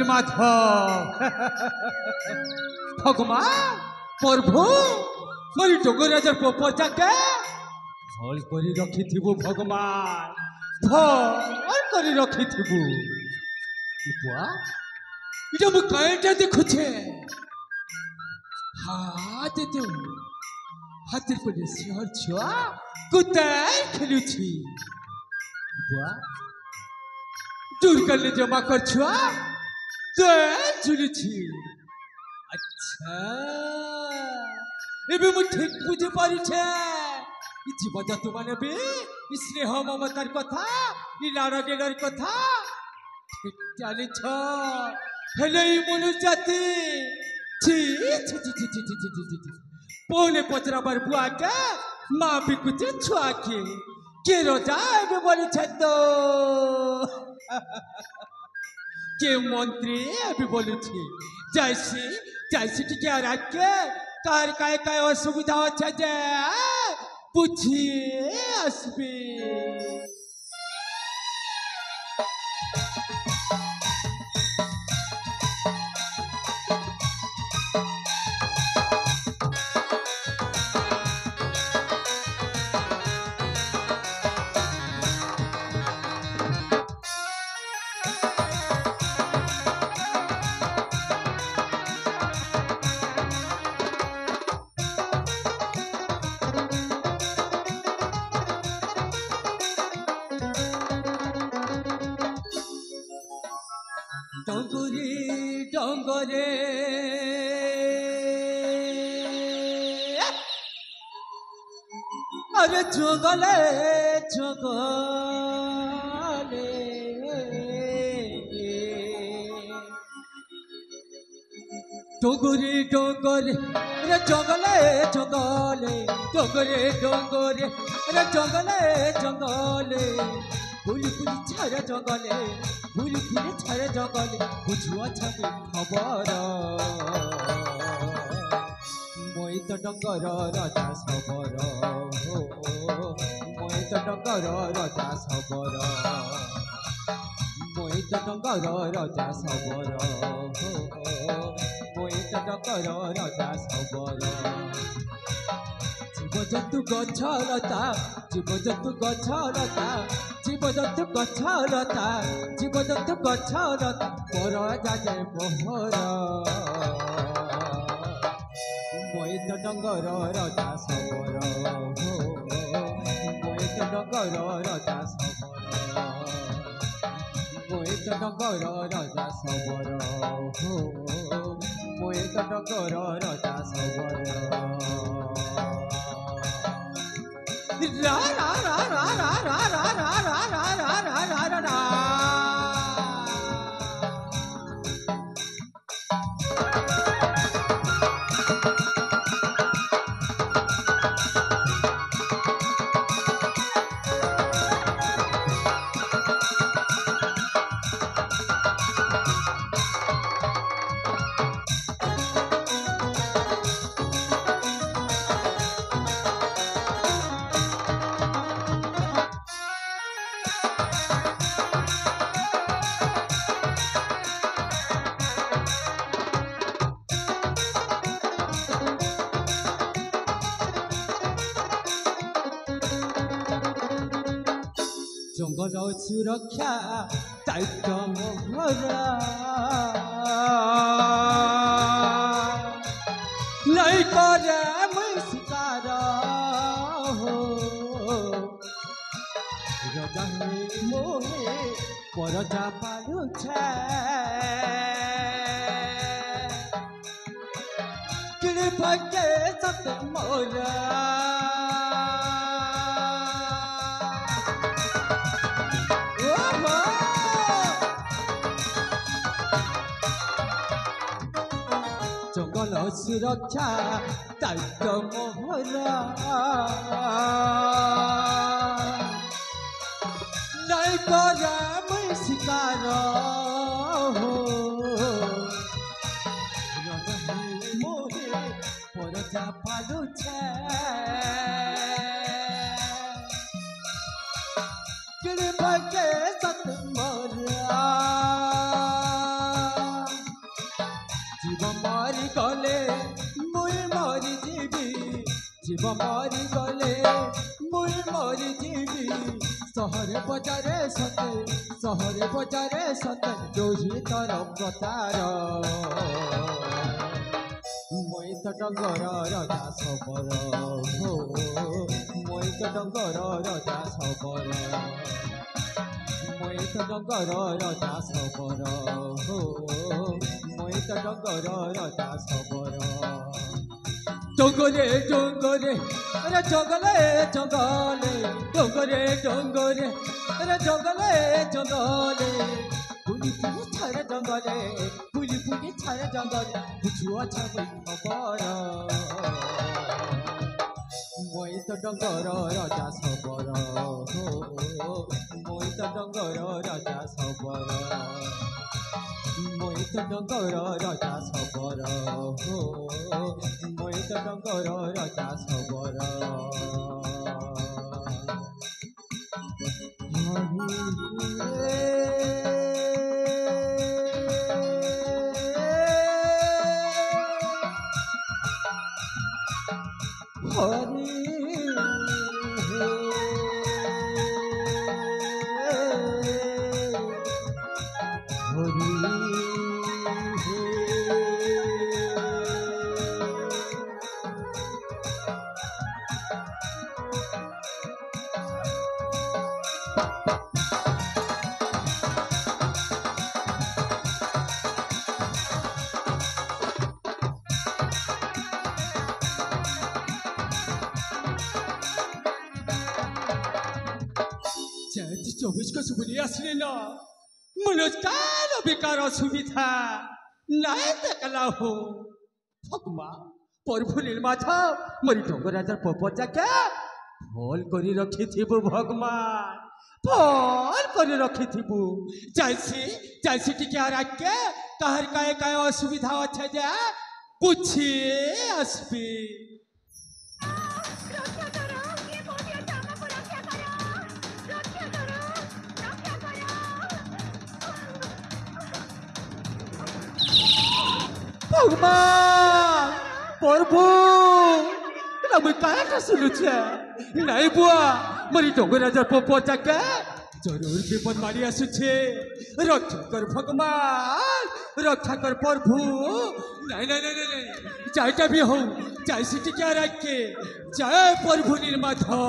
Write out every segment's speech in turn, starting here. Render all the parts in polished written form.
মাধব ভগবান প্রভু মোর যোগরাজর প্রপোজাকে ভল করে রখিথিবু ভগবান ভল করে রখিথিবু বুয়া এটা মু কাইটা দেখুছে হাতে তো হাতের করে শিহর ছুয়া কোথায় খেলুছি বুয়া দুর্গালে জমা করছুয়া ঝুলুছি আচ্ছা এবে মু ঠিক বুঝে পারিছে জীবজন্তু মানবে স্নেহ মমতার কথা লাড়া গেলার কথা ঠিক জানিছ হেলে মনু জাতি ছি ছি ছি ছি ছি ছি ছি ছি পৌনে পচরাবার বুয়াকে মা বিকুছে ছুয়াকে কে রোজা এবে বলেছে তো কে মন্ত্রী এবে বলেছে যাইছি যাইছি টিকে আর আজকে কার কায় কায় অসুবিধা হচ্ছে যে বুঝিয়ে আসবে ডঙ্গরে ডঙ্গরে আরে জঙ্গলে জঙ্গলে ডঙ্গরে ডঙ্গরে রে জঙ্গলে জঙ্গলে ডঙ্গরে ডঙ্গরে রে জঙ্গলে জঙ্গলে ফুলি ফুলি ছাড়া জঙ্গলে ফুলি ফুলি ছাড়া জঙ্গলে বুঝুয়া ছাবি খবর মই তো ডঙ্গর রাজা সবর মই তো ডঙ্গর রাজা সবর মই তো ডঙ্গর রাজা সবর মই তো ডঙ্গর রাজা সবর জীবজন্তু গছলতা জীবজন্তু গছলতা জীবজন্তু গছলতা জীবজন্তু গছলতা পর যাজে মোহর মই তো ডঙ্গর রাজা সবর মই তো ডঙ্গর রাজা সবর মই তো ডঙ্গর রাজা সবর মই তো ডঙ্গর রাজা সবর ra ra ra ra ra ra ra ra ra ra ra ra ra ra ra জঙ্গল সুরক্ষা দায়িত্ব মোহরা নাই করে মই শিকার রাজা মোহে পরজা পালুছে কিড়ে ভাগে সত মোরা জঙ্গল সুরক্ষা দায়িত্ব মোহরা নাই করে মই শিকার মোহে পরজা পালুছে কিড়ে ভাগে সত মোরা जीव मारी गले मुई मरी जीवी जीव मारी गले मुई मरी जीवी सहरे बजारे सते दोही तरंग तार मुई तो डंगर राजा सबर हो मुई तो डंगर राजा सबर मुई तो डंगर राजा सबर हो मुई तो डंगर राजा सबर डोंगरे डोंगरे अरे जंगले जंगले डोंगरे डोंगरे अरे जंगले जंगले पुली पुली छारे जंगले पुली पुली छारे जंगले बुझुआ छाबई खबर मुई तो डंगर राजा सबर हो मुई तो डंगर राजा सबर मुई तो डंगर राजा सबर हो मुई तो डंगर राजा सबर चौबीस को सुबह असली ना मनोजकार बेकार असुविधा नहीं देखला हो भगवा प्रभु निर्माता मरी डंगराजार पपजा के फल करी रखी थिबु भगवान फल करी रखी थिबु जैसी टिके आके कहर काय असुविधा अच्छे जा पूछे असबी भगवान प्रभु ना मुई काटा सुनुछे नहीं बुआ मरी डंगराजार पपजा के जरूर विपद मारी आसुछे रक्षा कर भगवान रक्षा कर प्रभु नहीं नहीं नहीं नहीं चाहता भी हो जैसी टिका रख के जय प्रभु निर्माता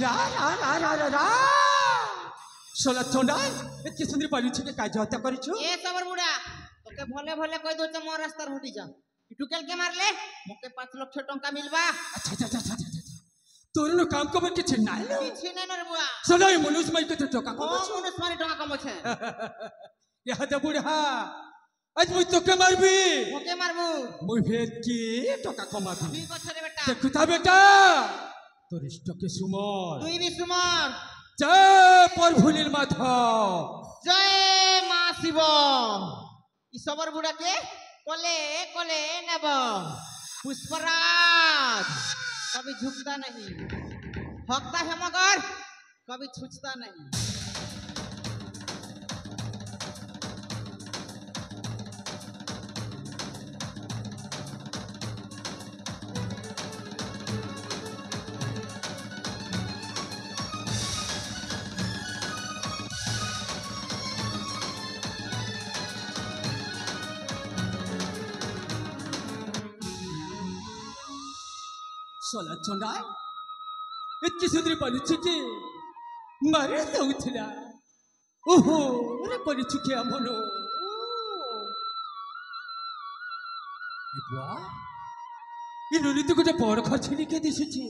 रा रा रा रा रा रा सोला चोंडा एतके सुंदर पालुछि के काज हत्या करिछु ए सबर बुढ़ा तोके भले भले कह दो मोर रास्ता हटी जा टुकेल के मारले मोके 5 लाख टंका मिलबा अच्छा अच्छा अच्छा अच्छा तोर नो काम कबर किछ नाइ लो किछ नै रे बुआ सोला मनुष्य माई के टका को मनुष्य मारी टका कम छे यह दे बुढ़ा आज मुई तोके मारबी मोके मारबू मुई भेद की टका कमाबी ठीक छ रे बेटा देखुता बेटा तोर इष्ट के सुमर तुई भी सुमर जय प्रभु निर्माता जय मां शिव ई सबर बुढ़ा के कोले कोले नेब पुष्पराज कभी झुकता नहीं भक्ता है मगर कभी छुचता नहीं सोला चोंडा इतकी सुंदरी पालुछि की मारे तो उठला ओहो रे पालुछि के हमनो ए बुआ इ लोली तो कुछ बड़ खछनी के दिसुछि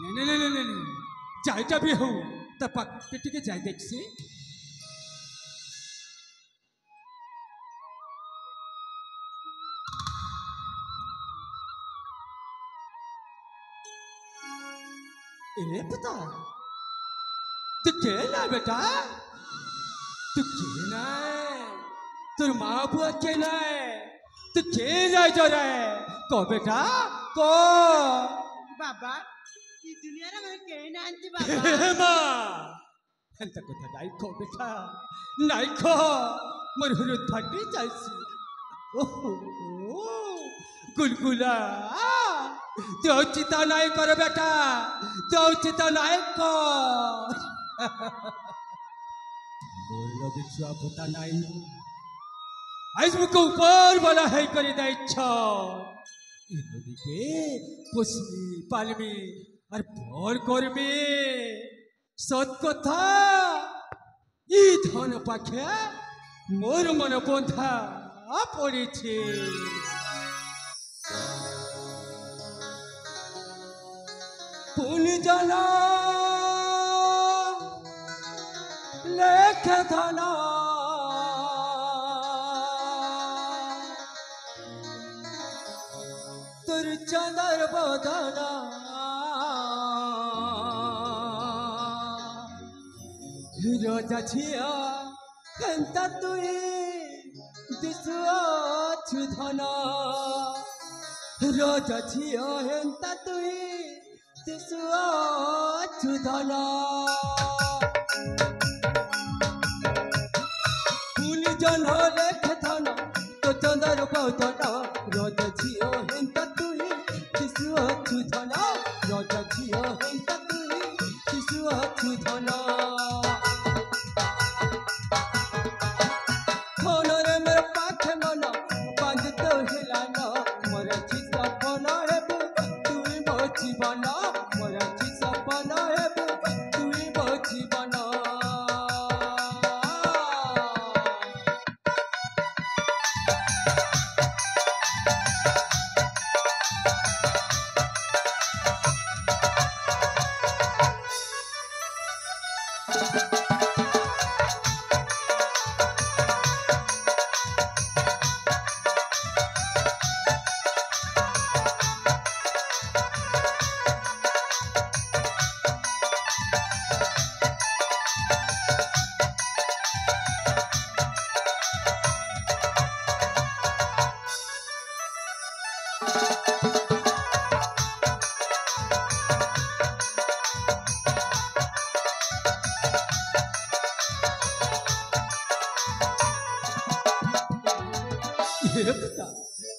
नहीं नहीं নে যাইটা বি হও তার পাকে টিকে যাই দেখছি ए पता तू केला बेटा तू केला তোর মা বুয়া কেলা तू केला जरा को बेटा को বাবা এই দুনিয়ার আমার কে না আনছি বাবা মা এত কথা নাই কো বেটা নাই কো মোর হলুদ ফাটি যাইছি ওহো গুলগুলা তো চিতা নাই কর বেটা তো চিতা নাই কর বলল বিছুয়া পোতা নাই আজ মুখে উপর বলা হাই করে দাইছ এদিকে পুষবি পালবি আর ভর করবি সৎ কথা ই ধন পাখে মোর মন বন্ধা পড়েছে পুন জানা লেখ ধনা তোর চন্দর বদনা রোজা ঝিয়া কেন্তা তুই দিশু ধনা রোজা ঝিয়া হেন্তা তুই দিশু ধনা পুনি জন লেখ ধনা তো চন্দর বদনা রোজা ঝিয়া হেন্তা তুই দিশু ধনা রোজা ঝিয়া হেন্তা তুই দিশু ধনা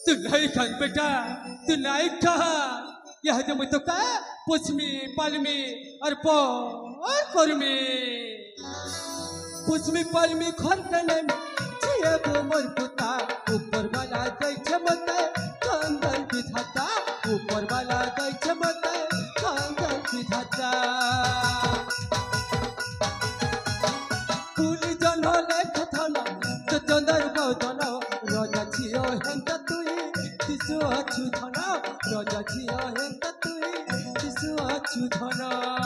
तू नहीं खान बेटा तू नहीं खा यह जब तो का पुष्मी पालमी और पोर करमी पुष्मी पालमी खरतने में जिए वो मोर पुता ऊपर वाला दई छमते कंदन विधाता ऊपर वाला दई छमते कंदन विधाता फूल जन लेख थाना तो चंदर बदना रजा छियो हेंता तुई दिसु अछु धना रजा छियो हेंता तुई दिसु अछु धना